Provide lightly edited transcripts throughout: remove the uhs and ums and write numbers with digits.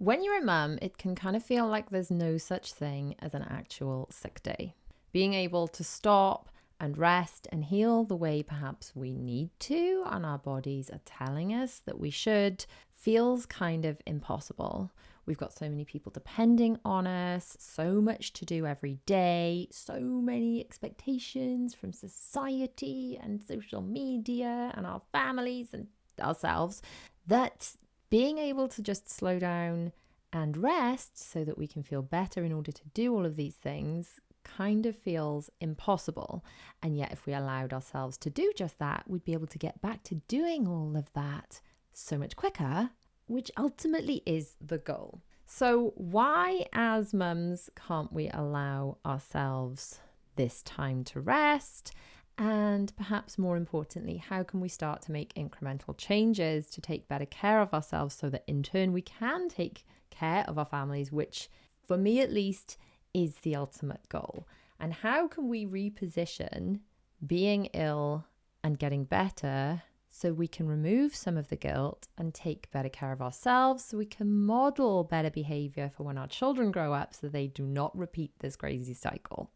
When you're a mum, it can kind of feel like there's no such thing as an actual sick day. Being able to stop and rest and heal the way perhaps we need to, and our bodies are telling us that we should, feels kind of impossible. We've got so many people depending on us, so much to do every day, so many expectations from society and social media and our families and ourselves, that being able to just slow down and rest so that we can feel better in order to do all of these things kind of feels impossible. And yet, if we allowed ourselves to do just that, we'd be able to get back to doing all of that so much quicker, which ultimately is the goal. So why, as mums, can't we allow ourselves this time to rest? And perhaps more importantly, how can we start to make incremental changes to take better care of ourselves so that in turn we can take care of our families, which for me at least is the ultimate goal? And how can we reposition being ill and getting better so we can remove some of the guilt and take better care of ourselves, so we can model better behavior for when our children grow up so they do not repeat this crazy cycle?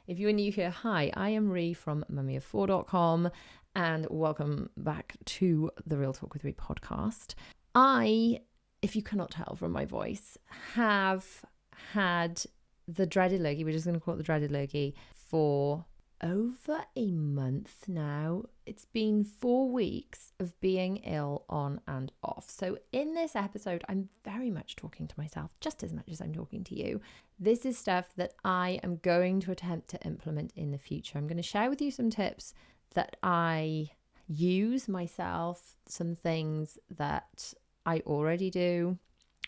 If you are new here, hi, I am Ree from mummyof4.com and welcome back to the Real Talk with Ree podcast. I, if you cannot tell from my voice, have had the dreaded lurgy, we're just going to call it the dreaded lurgy, for over a month now. It's been 4 weeks of being ill on and off. So in this episode, I'm very much talking to myself just as much as I'm talking to you. This is stuff that I am going to attempt to implement in the future. I'm going to share with you some tips that I use myself, some things that I already do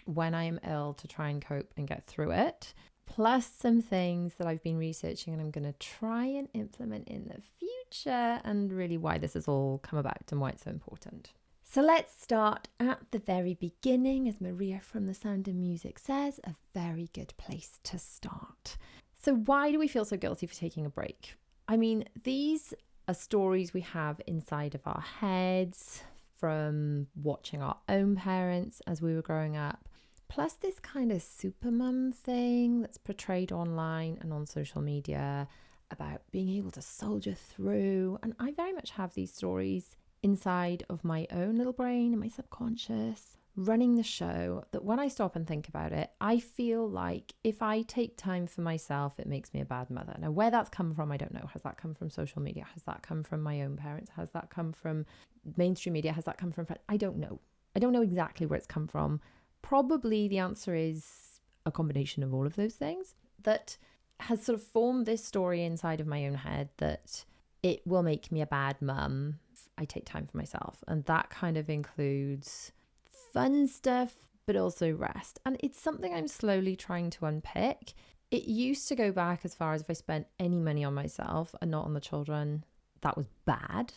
when I am ill to try and cope and get through it, plus some things that I've been researching and I'm going to try and implement in the future, and really why this has all come about and why it's so important. So let's start at the very beginning. As Maria from The Sound of Music says, a very good place to start. So why do we feel so guilty for taking a break? I mean, these are stories we have inside of our heads from watching our own parents as we were growing up, plus this kind of supermum thing that's portrayed online and on social media about being able to soldier through. And I very much have these stories inside of my own little brain and my subconscious running the show, that when I stop and think about it, I feel like if I take time for myself, it makes me a bad mother. Now, where that's come from, I don't know. Has that come from social media? Has that come from my own parents? Has that come from mainstream media? Has that come from friends? I don't know. I don't know exactly where it's come from. Probably the answer is a combination of all of those things that has sort of formed this story inside of my own head that it will make me a bad mum if I take time for myself. And that kind of includes fun stuff, but also rest. And it's something I'm slowly trying to unpick. It used to go back as far as if I spent any money on myself and not on the children, that was bad.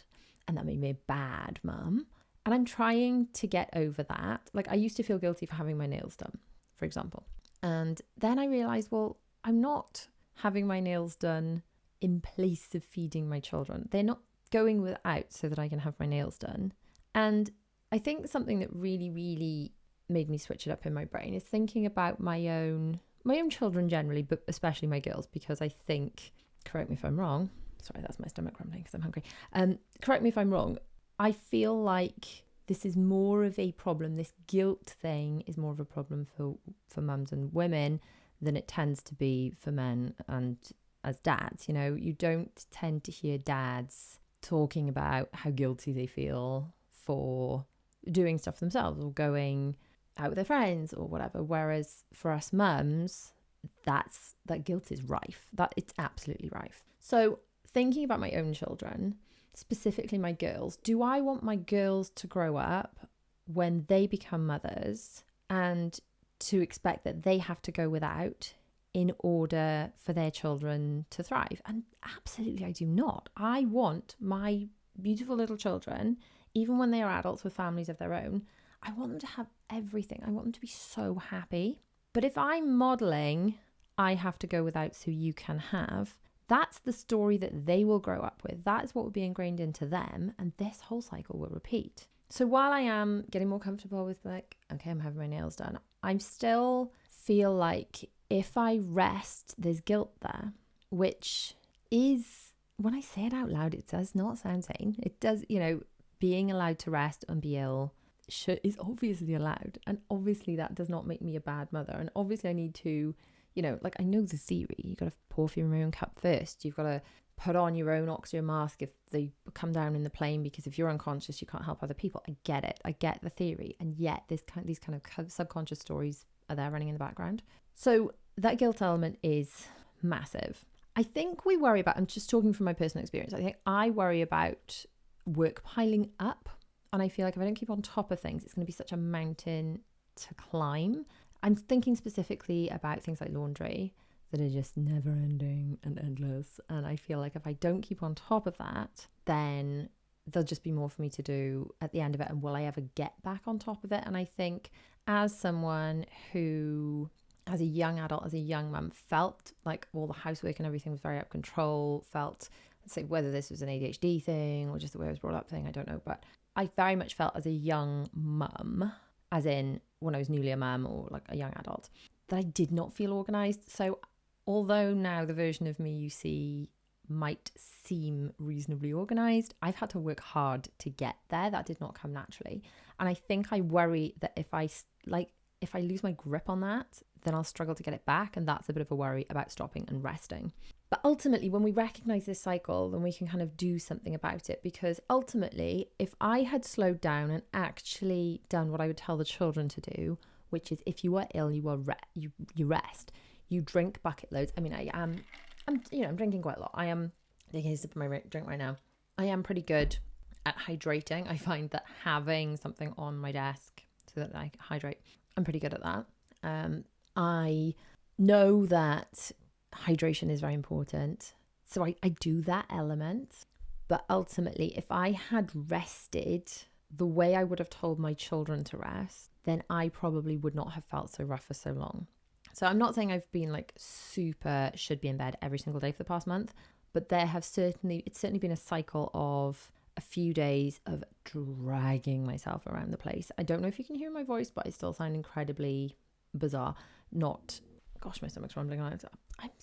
And that made me a bad mum. And I'm trying to get over that. Like, I used to feel guilty for having my nails done, for example. And then I realized, well, I'm not having my nails done in place of feeding my children. They're not going without so that I can have my nails done. And I think something that really, really made me switch it up in my brain is thinking about my own children generally, but especially my girls, because I think, correct me if I'm wrong. Sorry, that's my stomach grumbling because I'm hungry. Correct me if I'm wrong. I feel like this is more of a problem. This guilt thing is more of a problem for mums and women than it tends to be for men and as dads. You know, you don't tend to hear dads talking about how guilty they feel for doing stuff themselves or going out with their friends or whatever. Whereas for us mums, that guilt is rife. That it's absolutely rife. So thinking about my own children, specifically my girls, do I want my girls to grow up when they become mothers and to expect that they have to go without in order for their children to thrive? And absolutely, I do not. I want my beautiful little children, even when they are adults with families of their own, I want them to have everything. I want them to be so happy. But if I'm modeling, I have to go without so you can have, that's the story that they will grow up with. That is what will be ingrained into them. And this whole cycle will repeat. So while I am getting more comfortable with like, okay, I'm having my nails done, I still feel like if I rest, there's guilt there, which is, when I say it out loud, it does not sound sane. It does, being allowed to rest and be ill is obviously allowed. And obviously that does not make me a bad mother. And obviously I need to, I know the theory. You've got to pour from your own cup first. You've got to put on your own oxygen mask if they come down in the plane, because if you're unconscious, you can't help other people. I get it. I get the theory. And yet these kind of subconscious stories are there running in the background. So that guilt element is massive. I think we worry about, I'm just talking from my personal experience, I think I worry about work piling up. And I feel like if I don't keep on top of things, it's going to be such a mountain to climb. I'm thinking specifically about things like laundry that are just never ending and endless. And I feel like if I don't keep on top of that, then there'll just be more for me to do at the end of it. And will I ever get back on top of it? And I think as someone who, as a young adult, as a young mum, felt like all the housework and everything was very out of control, felt, let's say, whether this was an ADHD thing or just the way I was brought up thing, I don't know. But I very much felt as a young mum, as in when I was newly a mum or like a young adult, that I did not feel organised. So although now the version of me you see might seem reasonably organised, I've had to work hard to get there. That did not come naturally. And I think I worry that if I lose my grip on that, then I'll struggle to get it back. And that's a bit of a worry about stopping and resting. But ultimately, when we recognize this cycle, then we can kind of do something about it. Because ultimately, if I had slowed down and actually done what I would tell the children to do, which is if you are ill, you rest, you drink bucket loads. I mean, I'm drinking quite a lot. I am taking a sip of my drink right now. I am pretty good at hydrating. I find that having something on my desk so that I hydrate, I'm pretty good at that. I know that hydration is very important. So I do that element. But ultimately, if I had rested the way I would have told my children to rest, then I probably would not have felt so rough for so long. So I'm not saying I've been like super should be in bed every single day for the past month, but it's certainly been a cycle of a few days of dragging myself around the place. I don't know if you can hear my voice, but I still sound incredibly bizarre. Gosh, my stomach's rumbling on.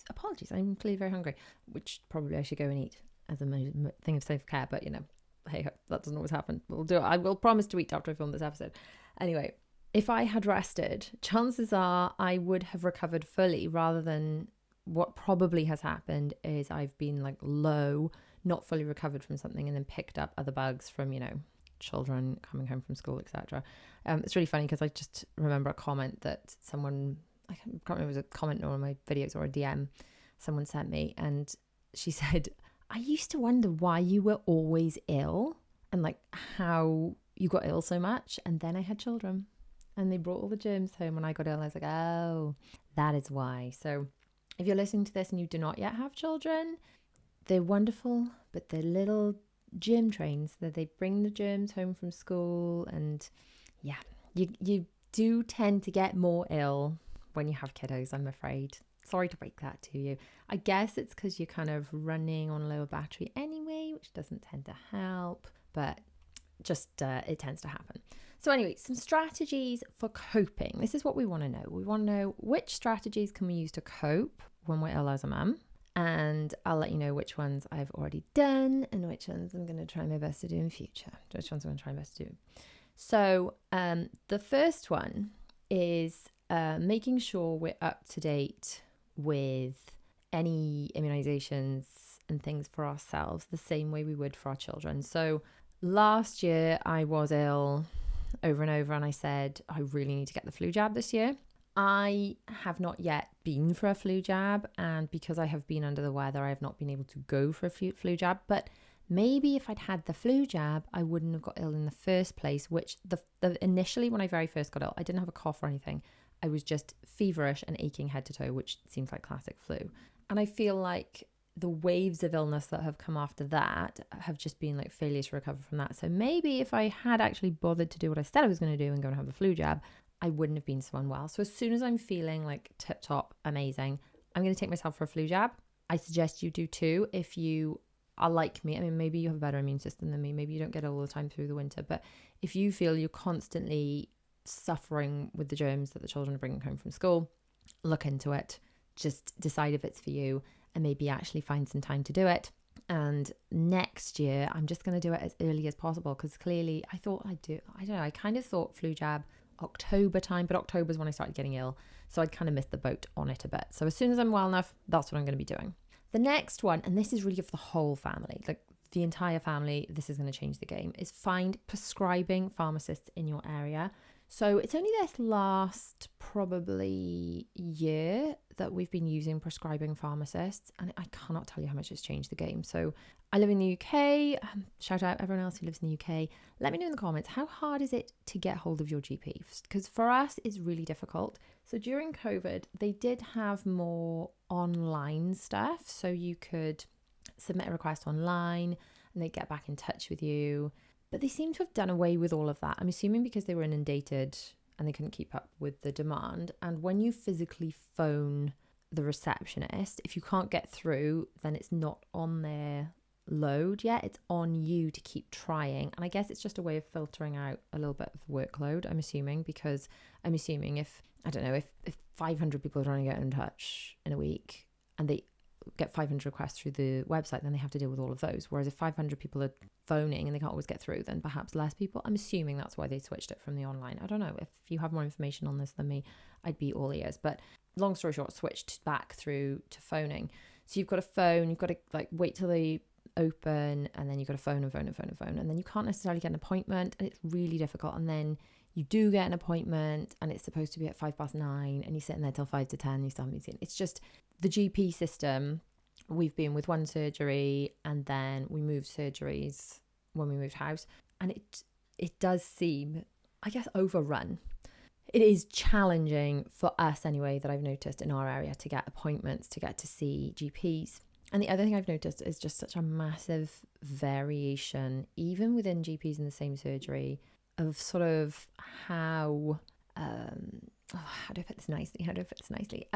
Apologies, I'm clearly very hungry, which probably I should go and eat as a thing of self-care, but hey, that doesn't always happen. I will promise to eat after I film this episode. Anyway, if I had rested, chances are I would have recovered fully, rather than what probably has happened is I've been like low, not fully recovered from something, and then picked up other bugs from, children coming home from school, etc. It's really funny because I just remember a comment that someone, I can't remember if it was a comment or my videos or a DM someone sent me, and she said, I used to wonder why you were always ill and like how you got ill so much, and then I had children and they brought all the germs home and I got ill. I was like, oh, that is why. So if you're listening to this and you do not yet have children, they're wonderful, but they're little germ trains that they bring the germs home from school. And yeah, you do tend to get more ill when you have kiddos, I'm afraid. Sorry to break that to you. I guess it's because you're kind of running on lower battery anyway, which doesn't tend to help, but just it tends to happen. So anyway, some strategies for coping. This is what we want to know. We want to know which strategies can we use to cope when we're ill as a mum. And I'll let you know which ones I've already done and which ones I'm going to try my best to do in future. So the first one is making sure we're up to date with any immunizations and things for ourselves the same way we would for our children. So last year I was ill over and over and I said, I really need to get the flu jab this year. I have not yet been for a flu jab, and because I have been under the weather, I have not been able to go for a flu jab. But maybe if I'd had the flu jab, I wouldn't have got ill in the first place, which initially when I very first got ill, I didn't have a cough or anything. I was just feverish and aching head to toe, which seems like classic flu. And I feel like the waves of illness that have come after that have just been like failures to recover from that. So maybe if I had actually bothered to do what I said I was going to do and go and have the flu jab, I wouldn't have been so unwell. So as soon as I'm feeling like tip top, amazing, I'm going to take myself for a flu jab. I suggest you do too if you are like me. I mean, maybe you have a better immune system than me. Maybe you don't get it all the time through the winter. But if you feel you're constantly suffering with the germs that the children are bringing home from school, look into it, just decide if it's for you, and maybe actually find some time to do it. And next year, I'm just going to do it as early as possible, because clearly I thought I'd do, I don't know, I kind of thought flu jab October time, but October is when I started getting ill. So I'd kind of missed the boat on it a bit. So as soon as I'm well enough, that's what I'm going to be doing. The next one, and this is really for the whole family, like the entire family, this is going to change the game, is find prescribing pharmacists in your area. So it's only this last probably year that we've been using prescribing pharmacists, and I cannot tell you how much it's changed the game. So I live in the UK. Shout out everyone else who lives in the UK. Let me know in the comments, how hard is it to get hold of your GP? Because for us, it's really difficult. So during COVID, they did have more online stuff. So you could submit a request online and they'd get back in touch with you. But they seem to have done away with all of that. I'm assuming because they were inundated and they couldn't keep up with the demand. And when you physically phone the receptionist, if you can't get through, then it's not on their load yet. It's on you to keep trying. And I guess it's just a way of filtering out a little bit of workload, I'm assuming, because I'm assuming if 500 people are trying to get in touch in a week and they get 500 requests through the website, then they have to deal with all of those. Whereas if 500 people are phoning and they can't always get through, then perhaps less people. I'm assuming that's why they switched it from the online. I don't know. If you have more information on this than me, I'd be all ears. But long story short, switched back through to phoning. So you've got a phone, you've got to like wait till they open, and then you've got to phone, and then you can't necessarily get an appointment, and it's really difficult. And then you do get an appointment and it's supposed to be at 9:05 and you're sitting there till 5 to 10, you still haven't seen. It's just the GP system. We've been with one surgery and then we moved surgeries when we moved house, and it does seem, I guess, overrun. It is challenging for us anyway, that I've noticed in our area, to get appointments, to get to see GPs. And the other thing I've noticed is just such a massive variation, even within GPs in the same surgery, of sort of how do I put this nicely?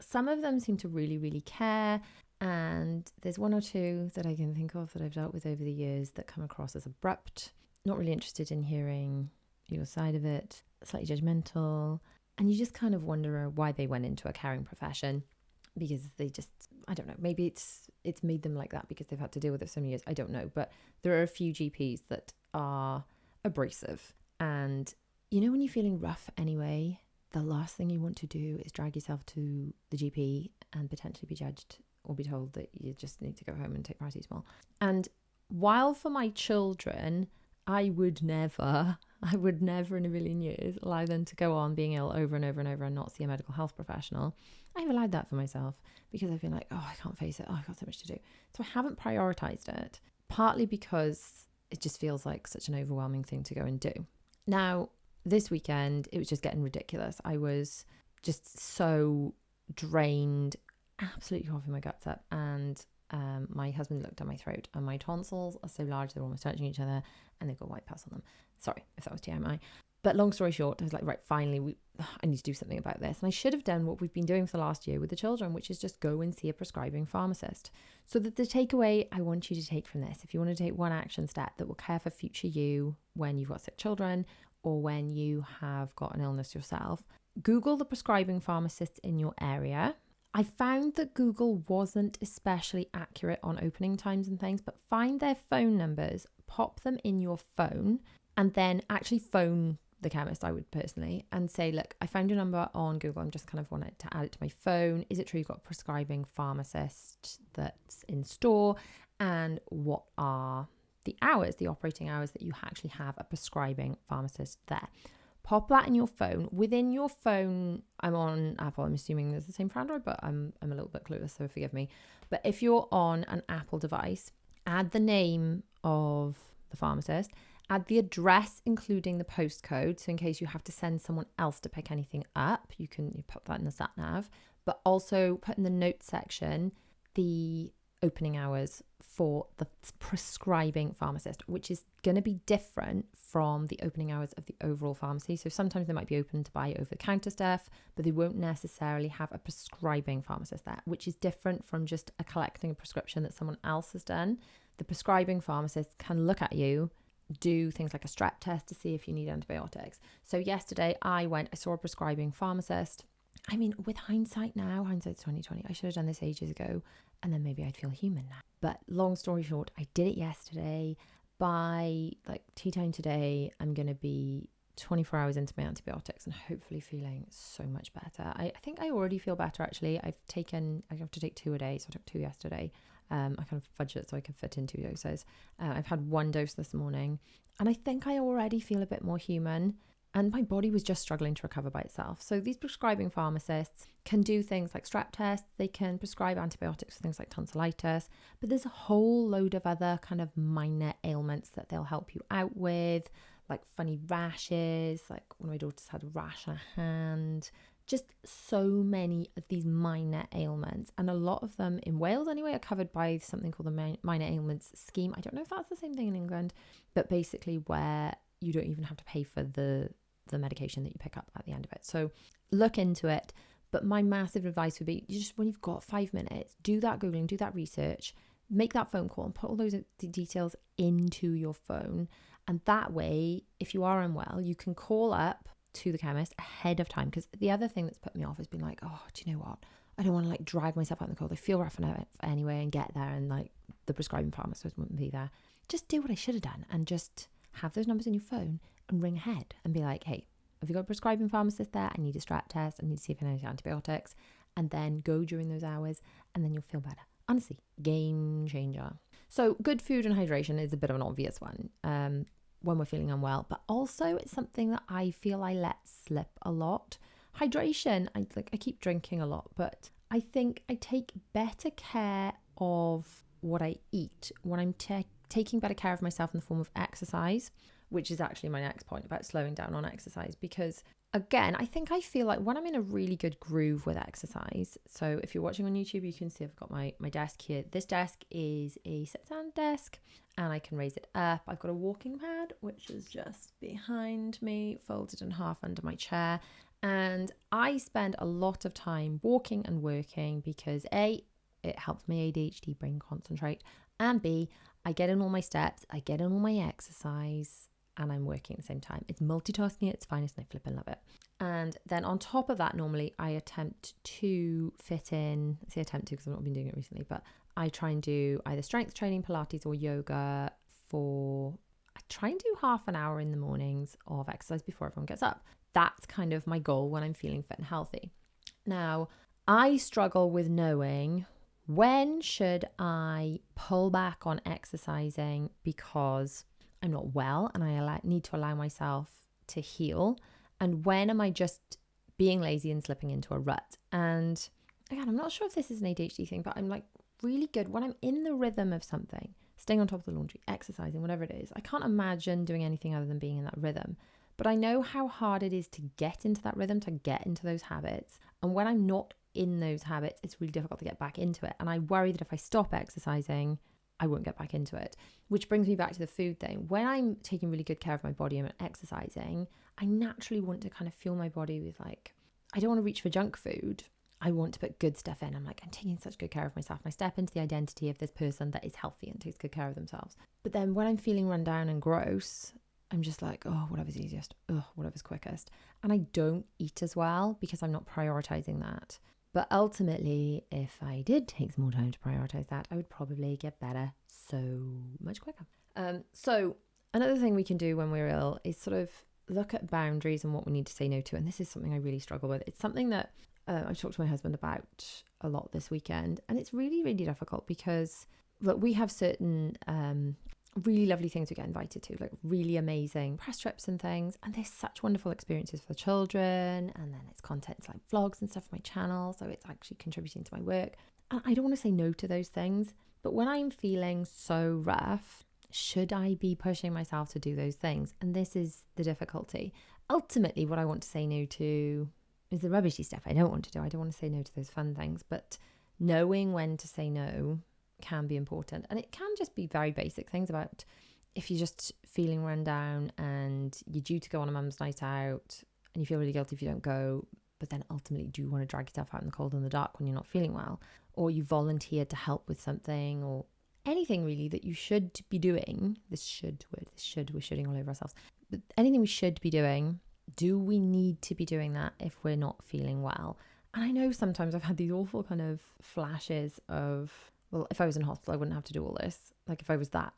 Some of them seem to really, really care. And there's one or two that I can think of that I've dealt with over the years that come across as abrupt, not really interested in hearing your side of it, slightly judgmental. And you just kind of wonder why they went into a caring profession, because they just, I don't know, maybe it's made them like that because they've had to deal with it so many years. I don't know. But there are a few GPs that are abrasive. And you know, when you're feeling rough anyway, the last thing you want to do is drag yourself to the GP and potentially be judged or be told that you just need to go home and take paracetamol. And while for my children, I would never in a million years allow them to go on being ill over and over and over and not see a medical health professional. I've allowed that for myself because I've been like, oh, I can't face it. Oh, I've got so much to do. So I haven't prioritized it, partly because it just feels like such an overwhelming thing to go and do. Now, this weekend, it was just getting ridiculous. I was just so drained, absolutely coughing my guts up. And my husband looked at my throat, and my tonsils are so large, they're almost touching each other, and they've got white pus on them. Sorry if that was TMI. But long story short, I was like, right, finally, I need to do something about this. And I should have done what we've been doing for the last year with the children, which is just go and see a prescribing pharmacist. So that the takeaway I want you to take from this, if you want to take one action step that will care for future you when you've got sick children or when you have got an illness yourself, Google the prescribing pharmacists in your area. I found that Google wasn't especially accurate on opening times and things, but find their phone numbers, pop them in your phone, and then actually phone the chemist, I would personally, and say, look, I found your number on Google. I'm just kind of wanted to add it to my phone. Is it true you've got a prescribing pharmacist that's in store? And what are the hours, the operating hours that you actually have a prescribing pharmacist there? Pop that in your phone. Within your phone, I'm on Apple. I'm assuming there's the same for Android, but I'm a little bit clueless, so forgive me. But if you're on an Apple device, add the name of the pharmacist, add the address, including the postcode. So in case you have to send someone else to pick anything up, you put that in the sat nav, but also put in the notes section the opening hours for the prescribing pharmacist, which is going to be different from the opening hours of the overall pharmacy. So sometimes they might be open to buy over the counter stuff, but they won't necessarily have a prescribing pharmacist there, which is different from just collecting a prescription that someone else has done. The prescribing pharmacist can look at you do things like a strep test to see if you need antibiotics. So yesterday I saw a prescribing pharmacist. I mean, with hindsight now, hindsight's 2020, I should have done this ages ago, and then maybe I'd feel human now. But long story short, I did it yesterday. By like tea time today, I'm going to be 24 hours into my antibiotics and hopefully feeling so much better. I think I already feel better actually. I have to take 2 a day, so I took 2 yesterday. I kind of fudged it so I could fit in 2 doses. I've had 1 dose this morning, and I think I already feel a bit more human. And my body was just struggling to recover by itself. So these prescribing pharmacists can do things like strep tests. They can prescribe antibiotics for things like tonsillitis. But there's a whole load of other kind of minor ailments that they'll help you out with, like funny rashes. Like one of my daughters had a rash on her hand. Just so many of these minor ailments. And a lot of them in Wales anyway are covered by something called the minor ailments scheme. I don't know if that's the same thing in England, but basically where you don't even have to pay for the medication that you pick up at the end of it. So look into it. But my massive advice would be, just when you've got 5 minutes, do that Googling, do that research, make that phone call and put all those details into your phone. And that way, if you are unwell, you can call up to the chemist ahead of time. Because the other thing that's put me off has been like, oh, do you know what? I don't want to like drag myself out in the cold. I feel rough enough anyway and get there and like the prescribing pharmacist wouldn't be there. Just do what I should have done and just have those numbers in your phone and ring ahead and be like, hey, have you got a prescribing pharmacist there? I need a strep test. I need to see if I need antibiotics. And then go during those hours and then you'll feel better. Honestly, game changer. So good food and hydration is a bit of an obvious one when we're feeling unwell, but also it's something that I feel I let slip a lot. Hydration, I keep drinking a lot, but I think I take better care of what I eat when I'm taking better care of myself in the form of exercise, which is actually my next point about slowing down on exercise. Because again, I feel like when I'm in a really good groove with exercise, so if you're watching on YouTube, you can see I've got my desk here. This desk is a sit-stand desk and I can raise it up. I've got a walking pad, which is just behind me, folded in half under my chair. And I spend a lot of time walking and working because A, it helps my ADHD brain concentrate, and B, I get in all my steps, I get in all my exercise, and I'm working at the same time. It's multitasking at its finest and I flipping love it. And then on top of that, normally I attempt to fit in, I say attempt to because I've not been doing it recently, but I try and do either strength training, Pilates or yoga I try and do half an hour in the mornings of exercise before everyone gets up. That's kind of my goal when I'm feeling fit and healthy. Now, I struggle with knowing when should I pull back on exercising because I'm not well and I need to allow myself to heal, and when am I just being lazy and slipping into a rut? And again, I'm not sure if this is an ADHD thing, but I'm like really good when I'm in the rhythm of something, staying on top of the laundry, exercising, whatever it is. I can't imagine doing anything other than being in that rhythm. But I know how hard it is to get into that rhythm, to get into those habits. And when I'm not in those habits, it's really difficult to get back into it. And I worry that if I stop exercising, I won't get back into it. Which brings me back to the food thing. When I'm taking really good care of my body and exercising, I naturally want to kind of fuel my body with like, I don't want to reach for junk food. I want to put good stuff in. I'm like, I'm taking such good care of myself. And I step into the identity of this person that is healthy and takes good care of themselves. But then when I'm feeling run down and gross, I'm just like, oh, whatever's easiest, whatever's quickest. And I don't eat as well because I'm not prioritizing that. But ultimately, if I did take some more time to prioritize that, I would probably get better so much quicker. So another thing we can do when we're ill is sort of look at boundaries and what we need to say no to. And this is something I really struggle with. It's something that I've talked to my husband about a lot this weekend. And it's really, really difficult because, look, we have certain really lovely things we get invited to, like really amazing press trips and things, and there's such wonderful experiences for the children, and then it's content like vlogs and stuff for my channel, so it's actually contributing to my work, and I don't want to say no to those things. But when I'm feeling so rough, should I be pushing myself to do those things? And this is the difficulty. Ultimately, what I want to say no to is the rubbishy stuff I don't want to do. I don't want to say no to those fun things, but knowing when to say no can be important. And it can just be very basic things about if you're just feeling run down and you're due to go on a mum's night out and you feel really guilty if you don't go, but then ultimately do you want to drag yourself out in the cold and the dark when you're not feeling well, or you volunteered to help with something, or anything really that you should be doing, we're shooting all over ourselves, but anything we should be doing, do we need to be doing that if we're not feeling well? And I know sometimes I've had these awful kind of flashes of, well, if I was in hospital, I wouldn't have to do all this. Like if I was that.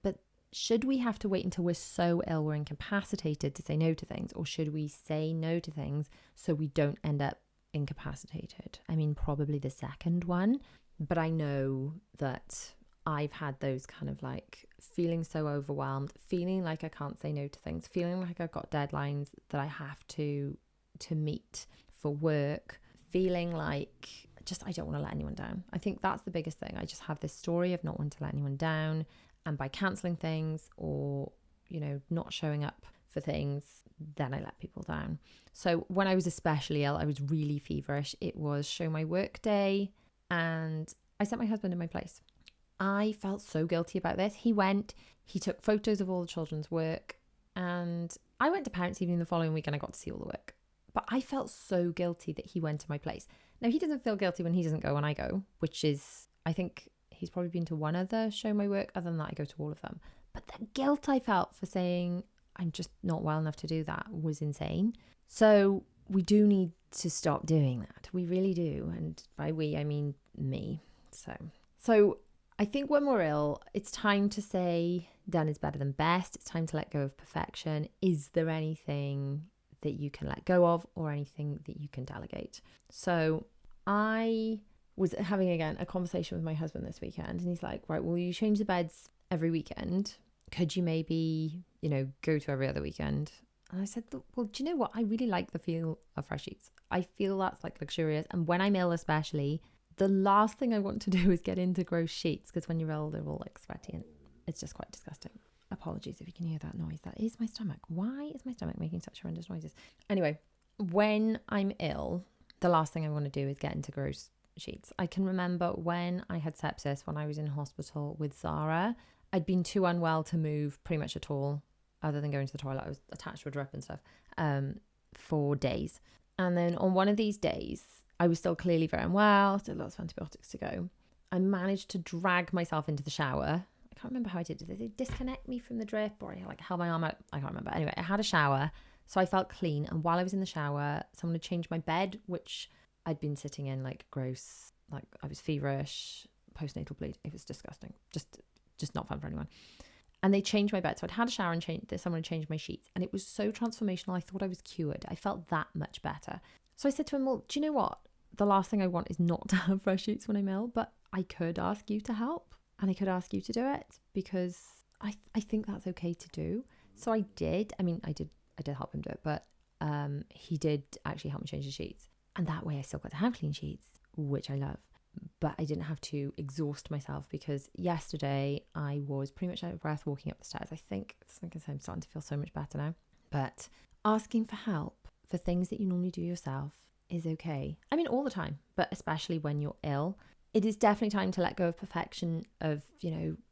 But should we have to wait until we're so ill, we're incapacitated to say no to things? Or should we say no to things so we don't end up incapacitated? I mean, probably the second one. But I know that I've had those kind of like feeling so overwhelmed, feeling like I can't say no to things, feeling like I've got deadlines that I have to meet for work, feeling like just I don't want to let anyone down. I think that's the biggest thing. I just have this story of not wanting to let anyone down, and by cancelling things or, you know, not showing up for things, then I let people down. So when I was especially ill, I was really feverish. It was show my work day and I sent my husband in my place. I felt so guilty about this. He took photos of all the children's work, and I went to parents' evening the following week and I got to see all the work. But I felt so guilty that he went to my place. Now, he doesn't feel guilty when he doesn't go when I go, which is, I think he's probably been to one other show my work. Other than that, I go to all of them. But the guilt I felt for saying I'm just not well enough to do that was insane. So we do need to stop doing that. We really do. And by we, I mean me. So I think when we're ill, it's time to say done is better than best. It's time to let go of perfection. Is there anything that you can let go of or anything that you can delegate? So I was having, again, a conversation with my husband this weekend, and he's like, right, well, you change the beds every weekend. Could you maybe, go to every other weekend? And I said, well, do you know what? I really like the feel of fresh sheets. I feel that's like luxurious. And when I'm ill, especially, the last thing I want to do is get into gross sheets, because when you're ill, they're all like sweaty and it's just quite disgusting. Apologies if you can hear that noise. That is my stomach. Why is my stomach making such horrendous noises? Anyway, when I'm ill, the last thing I want to do is get into gross sheets. I can remember when I had sepsis, when I was in hospital with Zara, I'd been too unwell to move pretty much at all, other than going to the toilet. I was attached to a drip and stuff for days. And then on one of these days, I was still clearly very unwell, still lots of antibiotics to go. I managed to drag myself into the shower. I can't remember how I did it. Did they disconnect me from the drip, or I held my arm out? I can't remember. Anyway, I had a shower, so I felt clean. And while I was in the shower, someone had changed my bed, which I'd been sitting in like gross, like I was feverish, postnatal bleed. It was disgusting. Just not fun for anyone. And they changed my bed. So I'd had a shower and someone had changed my sheets. And it was so transformational. I thought I was cured. I felt that much better. So I said to him, well, do you know what? The last thing I want is not to have fresh sheets when I'm ill, but I could ask you to help and I could ask you to do it, because I think that's okay to do. So I did. I mean, I did help him do it, but he did actually help me change the sheets. And that way I still got to have clean sheets, which I love. But I didn't have to exhaust myself, because yesterday I was pretty much out of breath walking up the stairs. I think I'm starting to feel so much better now. But asking for help for things that you normally do yourself is okay. I mean, all the time, but especially when you're ill. It is definitely time to let go of perfection, of,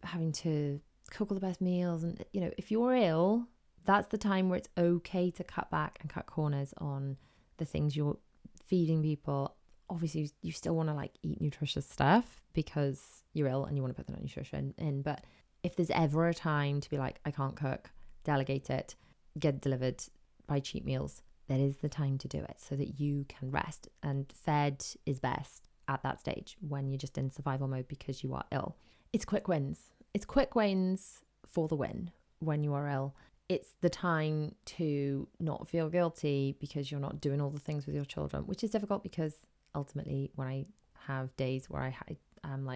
having to cook all the best meals. And, if you're ill, that's the time where it's okay to cut back and cut corners on the things you're feeding people. Obviously, you still want to eat nutritious stuff because you're ill and you want to put that nutrition in. But if there's ever a time to be like, I can't cook, delegate it, get it delivered, buy cheap meals, that is the time to do it, so that you can rest. And fed is best at that stage, when you're just in survival mode because you are ill. It's quick wins. It's quick wins for the win when you are ill. It's the time to not feel guilty because you're not doing all the things with your children, which is difficult, because ultimately when I have days where I am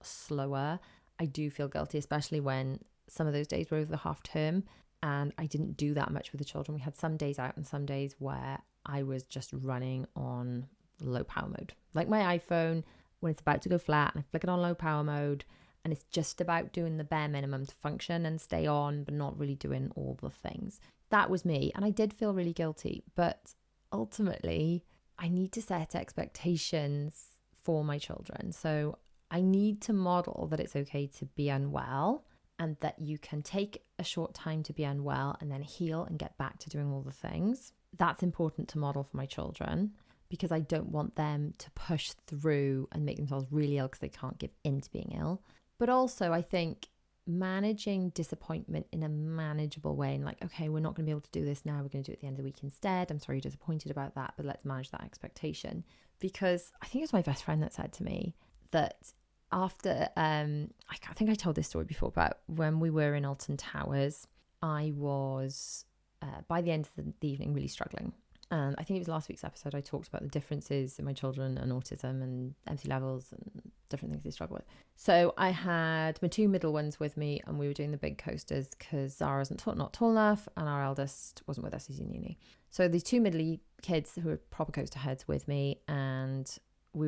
slower, I do feel guilty, especially when some of those days were over the half term and I didn't do that much with the children. We had some days out and some days where I was just running on low power mode. Like my iPhone, when it's about to go flat, and I flick it on low power mode, and it's just about doing the bare minimum to function and stay on, but not really doing all the things. That was me. And I did feel really guilty. But ultimately, I need to set expectations for my children. So I need to model that it's okay to be unwell, and that you can take a short time to be unwell and then heal and get back to doing all the things. That's important to model for my children, because I don't want them to push through and make themselves really ill because they can't give in to being ill. But also I think managing disappointment in a manageable way, and like, okay, we're not going to be able to do this now, we're going to do it at the end of the week instead. I'm sorry you're disappointed about that, but let's manage that expectation. Because I think it was my best friend that said to me that after I think I told this story before, about when we were in Alton Towers, I was by the end of the evening really struggling. And I think it was last week's episode I talked about the differences in my children and autism and empathy levels and different things they struggle with. So I had my two middle ones with me, and we were doing the big coasters because Zara wasn't not tall enough and our eldest wasn't with us, he's in uni. So these two middly kids who were proper coaster heads with me, and we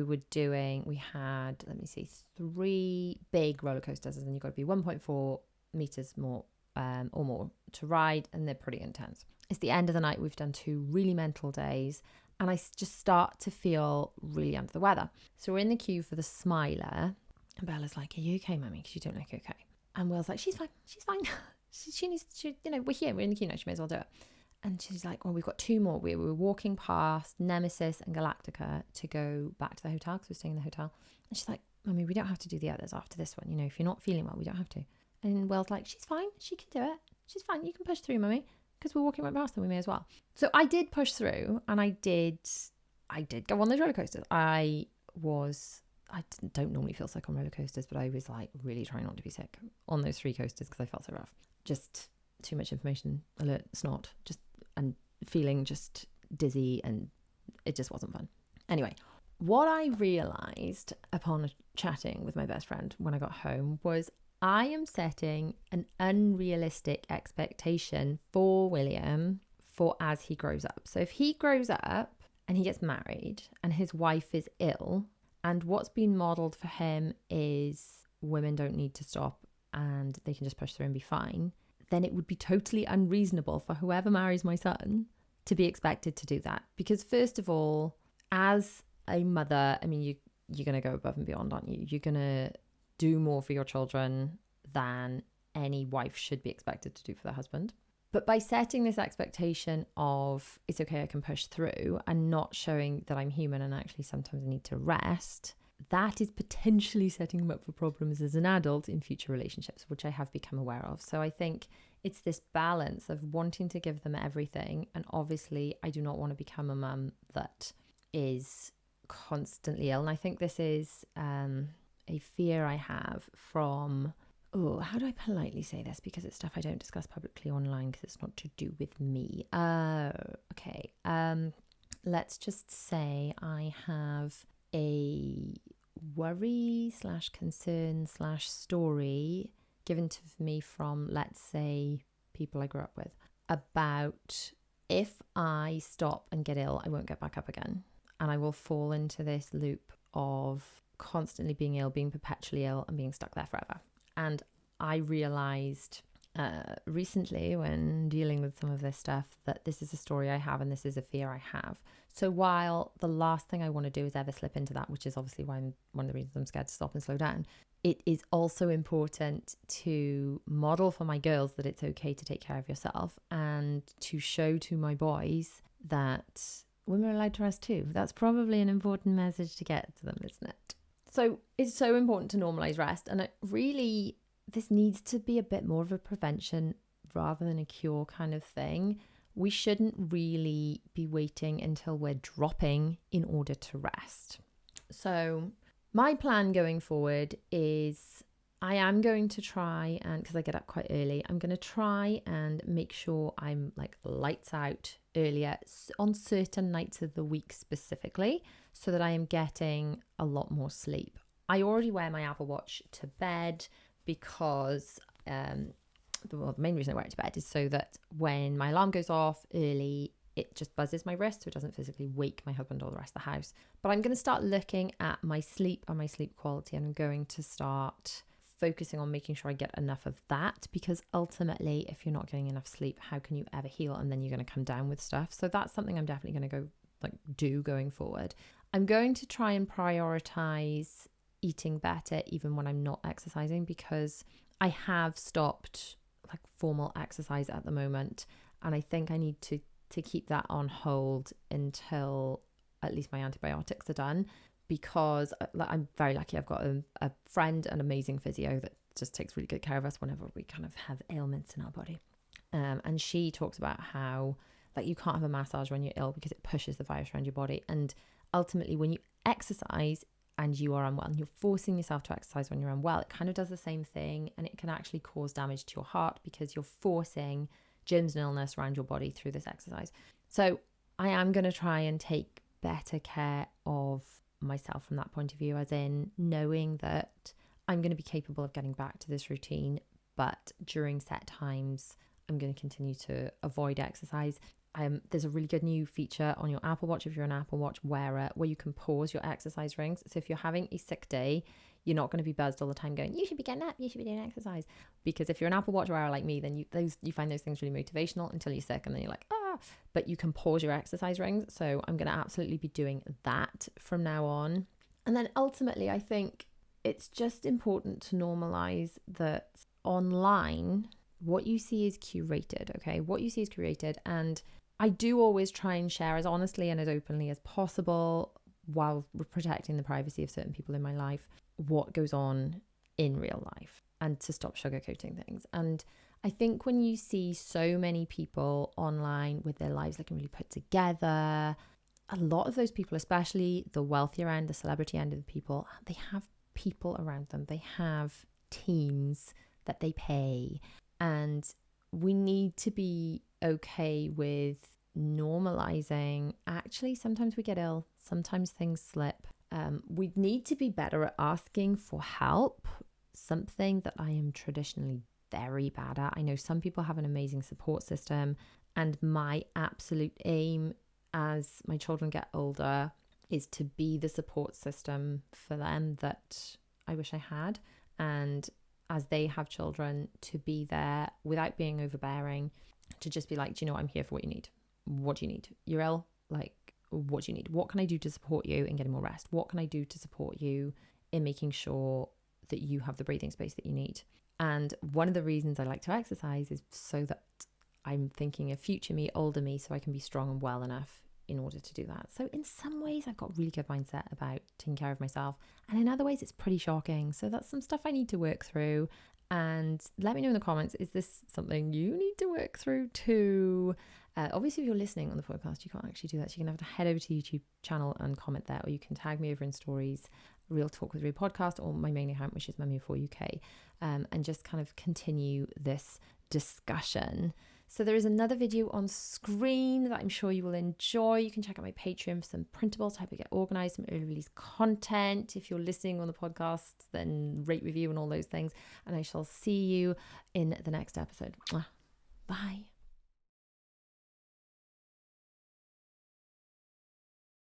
had, let me see, 3 big roller coasters, and you've got to be 1.4 meters more or more to ride, and they're pretty intense. It's the end of the night. We've done 2 really mental days, and I just start to feel really under the weather. So we're in the queue for the Smiler, and Bella's like, "Are you okay, mummy? Because you don't look okay." And Will's like, "She's fine. She's fine. she needs, we're here. We're in the queue now. She may as well do it." And she's like, "Well, we've got 2 more. We were walking past Nemesis and Galactica to go back to the hotel because we're staying in the hotel." And she's like, "Mummy, we don't have to do the others after this one. If you're not feeling well, we don't have to." And Will's like, "She's fine. She can do it. She's fine. You can push through, mummy, because we're walking right past them. We may as well." So I did push through, and I did go on those roller coasters. I don't normally feel sick on roller coasters, but I was like really trying not to be sick on those 3 coasters because I felt so rough. Just too much information alert, snot, and feeling just dizzy, and it just wasn't fun. Anyway, what I realised upon chatting with my best friend when I got home was I am setting an unrealistic expectation for William for as he grows up. So if he grows up and he gets married and his wife is ill, and what's been modelled for him is women don't need to stop and they can just push through and be fine, then it would be totally unreasonable for whoever marries my son to be expected to do that. Because first of all, as a mother, I mean, you're going to go above and beyond, aren't you? You're going to do more for your children than any wife should be expected to do for their husband. But by setting this expectation of it's okay, I can push through, and not showing that I'm human and actually sometimes I need to rest, that is potentially setting them up for problems as an adult in future relationships, which I have become aware of. So I think it's this balance of wanting to give them everything. And obviously I do not want to become a mum that is constantly ill. And I think this is a fear I have from, how do I politely say this? Because it's stuff I don't discuss publicly online because it's not to do with me. Okay. Let's just say I have a worry / concern / story given to me from, let's say, people I grew up with about if I stop and get ill, I won't get back up again. And I will fall into this loop of constantly being ill, being perpetually ill, and being stuck there forever. And I realized recently when dealing with some of this stuff that this is a story I have and this is a fear I have. So while the last thing I want to do is ever slip into that, which is obviously why one of the reasons I'm scared to stop and slow down, it is also important to model for my girls that it's okay to take care of yourself, and to show to my boys that women are allowed to rest too. That's probably an important message to get to them, isn't it? So it's so important to normalize rest. And it really, this needs to be a bit more of a prevention rather than a cure kind of thing. We shouldn't really be waiting until we're dropping in order to rest. So my plan going forward is I am going to try, and because I get up quite early, I'm going to try and make sure I'm like lights out earlier on certain nights of the week specifically, so that I am getting a lot more sleep. I already wear my Apple Watch to bed because the main reason I wear it to bed is so that when my alarm goes off early, it just buzzes my wrist, so it doesn't physically wake my husband or the rest of the house. But I'm going to start looking at my sleep and my sleep quality, and I'm going to start focusing on making sure I get enough of that, because ultimately, if you're not getting enough sleep, how can you ever heal? And then you're going to come down with stuff. So that's something I'm definitely going to do going forward. I'm going to try and prioritize eating better even when I'm not exercising, because I have stopped like formal exercise at the moment, and I think I need to keep that on hold until at least my antibiotics are done, because I'm very lucky. I've got a friend, an amazing physio that just takes really good care of us whenever we kind of have ailments in our body. And she talks about how like you can't have a massage when you're ill because it pushes the virus around your body. And ultimately, when you exercise and you are unwell, and you're forcing yourself to exercise when you're unwell, it kind of does the same thing, and it can actually cause damage to your heart because you're forcing germs and illness around your body through this exercise. So I am going to try and take better care of myself from that point of view, as in knowing that I'm going to be capable of getting back to this routine, but during set times, I'm going to continue to avoid exercise. There's a really good new feature on your Apple Watch, if you're an Apple Watch wearer, where you can pause your exercise rings. So if you're having a sick day, you're not going to be buzzed all the time going, you should be getting up, you should be doing exercise. Because if you're an Apple Watch wearer like me, then you find those things really motivational until you're sick, and then you're like, but you can pause your exercise rings. So I'm going to absolutely be doing that from now on. And then ultimately, I think it's just important to normalize that online, what you see is curated, okay? What you see is curated. And I do always try and share as honestly and as openly as possible, while protecting the privacy of certain people in my life, what goes on in real life, and to stop sugarcoating things. And I think when you see so many people online with their lives looking really put together, a lot of those people, especially the wealthier end, the celebrity end of the people, they have people around them. They have teams that they pay. And we need to be okay with normalizing. Actually, sometimes we get ill. Sometimes things slip. We need to be better at asking for help, something that I am traditionally very bad at. I know some people have an amazing support system, and my absolute aim as my children get older is to be the support system for them that I wish I had. And as they have children, to be there without being overbearing, to just be like, do you know what? I'm here for what you need. What do you need? You're ill? Like, what do you need? What can I do to support you in getting more rest? What can I do to support you in making sure that you have the breathing space that you need? And one of the reasons I like to exercise is so that I'm thinking of future me, older me, so I can be strong and well enough in order to do that. So in some ways, I've got a really good mindset about taking care of myself. And in other ways, it's pretty shocking. So that's some stuff I need to work through. And let me know in the comments, is this something you need to work through too? Obviously, if you're listening on the podcast, you can't actually do that. So you can have to head over to YouTube channel and comment there, or you can tag me over in stories, Real Talk with Rue podcast, or my main account, which is Mummy4 UK, and just kind of continue this discussion. So there is another video on screen that I'm sure you will enjoy. You can check out my Patreon for some printables to help you get organized, some early release content. If you're listening on the podcast, then rate, review, and all those things. And I shall see you in the next episode. Bye.